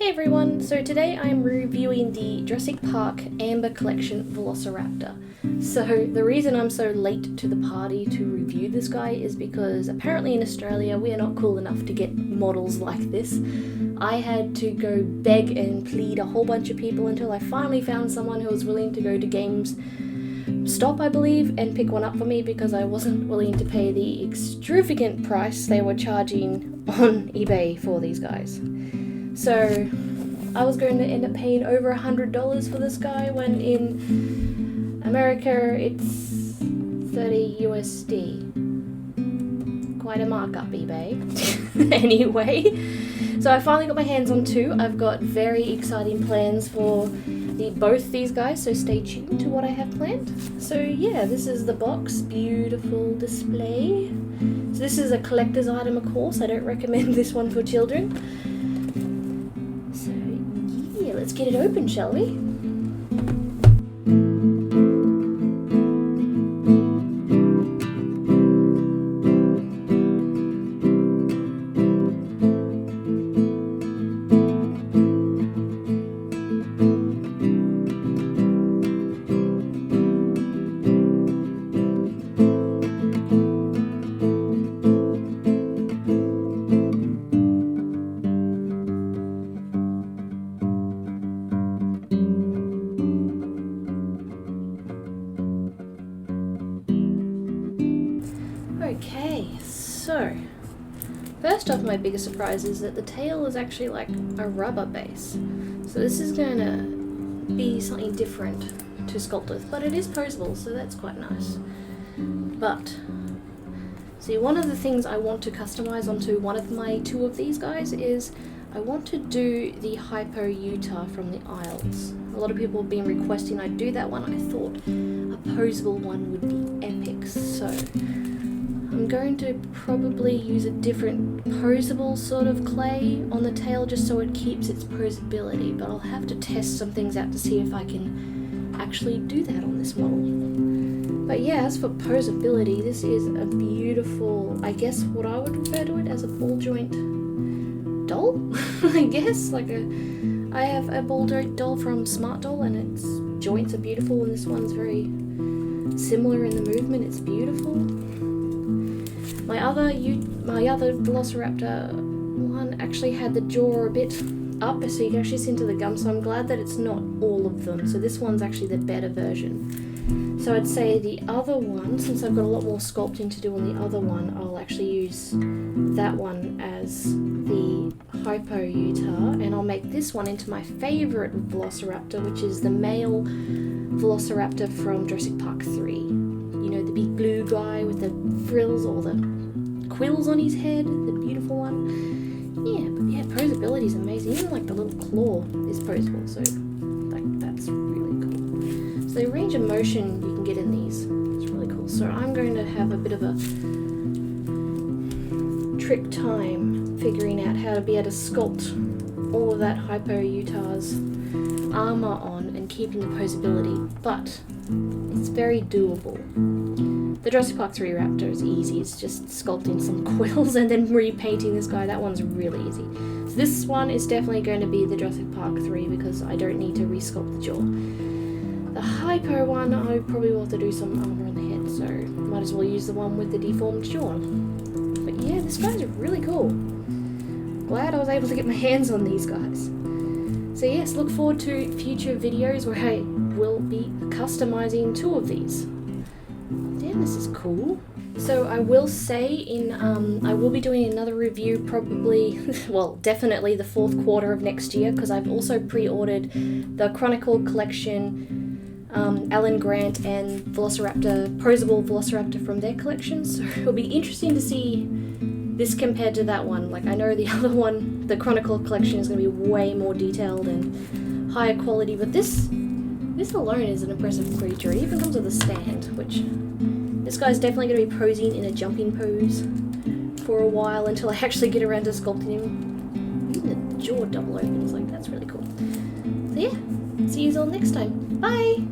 Hey everyone, so today I'm reviewing the Jurassic Park Amber Collection Velociraptor. So the reason I'm so late to the party to review this guy is because apparently in Australia we are not cool enough to get models like this. I had to go beg and plead a whole bunch of people until I finally found someone who was willing to go to GameStop, I believe, and pick one up for me because I wasn't willing to pay the extravagant price they were charging on eBay for these guys. So I was going to end up paying over $100 for this guy when in America it's 30 USD. Quite a markup, eBay. Anyway, so I finally got my hands on two. I've got very exciting plans for both these guys, so stay tuned to what I have planned. So yeah, this is the box. Beautiful display. So this is a collector's item, of course. I don't recommend this one for children. So yeah, let's get it open, shall we? Okay, so first off, my biggest surprise is that the tail is actually like a rubber base. So this is going to be something different to sculpt with, but it is posable, so that's quite nice. But see, one of the things I want to customize onto one of my two of these guys is I want to do the Hypo Utah from the Isles. A lot of people have been requesting I do that one. I thought a posable one would be epic, so I'm going to probably use a different posable sort of clay on the tail just so it keeps its posability, but I'll have to test some things out to see if I can actually do that on this model. But yeah, as for posability, this is a beautiful, I guess what I would refer to it as a ball joint doll, I guess. I have a ball joint doll from Smart Doll and its joints are beautiful, and this one's very similar in the movement. It's beautiful. My other Velociraptor one actually had the jaw a bit up, so you can actually see into the gum, so I'm glad that it's not all of them. So this one's actually the better version. So I'd say the other one, since I've got a lot more sculpting to do on the other one, I'll actually use that one as the Hypo Utah, and I'll make this one into my favourite Velociraptor, which is the male Velociraptor from Jurassic Park 3. You know, the big blue guy with the frills or the quills on his head, the beautiful one. Yeah, but yeah, posability is amazing. Even like the little claw is posable, so like that's really cool. So the range of motion you can get in these is really cool. So I'm going to have a bit of a trick time figuring out how to be able to sculpt all of that Hypo Utah's armor on and keeping the posability, but it's very doable. The Jurassic Park 3 Raptor is easy. It's just sculpting some quills and then repainting this guy. That one's really easy. So this one is definitely going to be the Jurassic Park 3 because I don't need to resculpt the jaw. The Hypo one, I probably will have to do some armor on the head, so might as well use the one with the deformed jaw. But yeah, this guy's really cool. Glad I was able to get my hands on these guys. So yes, look forward to future videos where I will be customizing two of these. Damn, this is cool. So I will say I will be doing another review probably, well, definitely the fourth quarter of next year, because I've also pre-ordered the Chronicle Collection, Alan Grant and Velociraptor, posable Velociraptor from their collection. So it'll be interesting to see this compared to that one. Like, I know the other one, the Chronicle Collection, is going to be way more detailed and higher quality, but this alone is an impressive creature. It even comes with a stand, which this guy's definitely going to be posing in a jumping pose for a while until I actually get around to sculpting him. Even the jaw double opens, like, that's really cool. So yeah, see you all next time. Bye!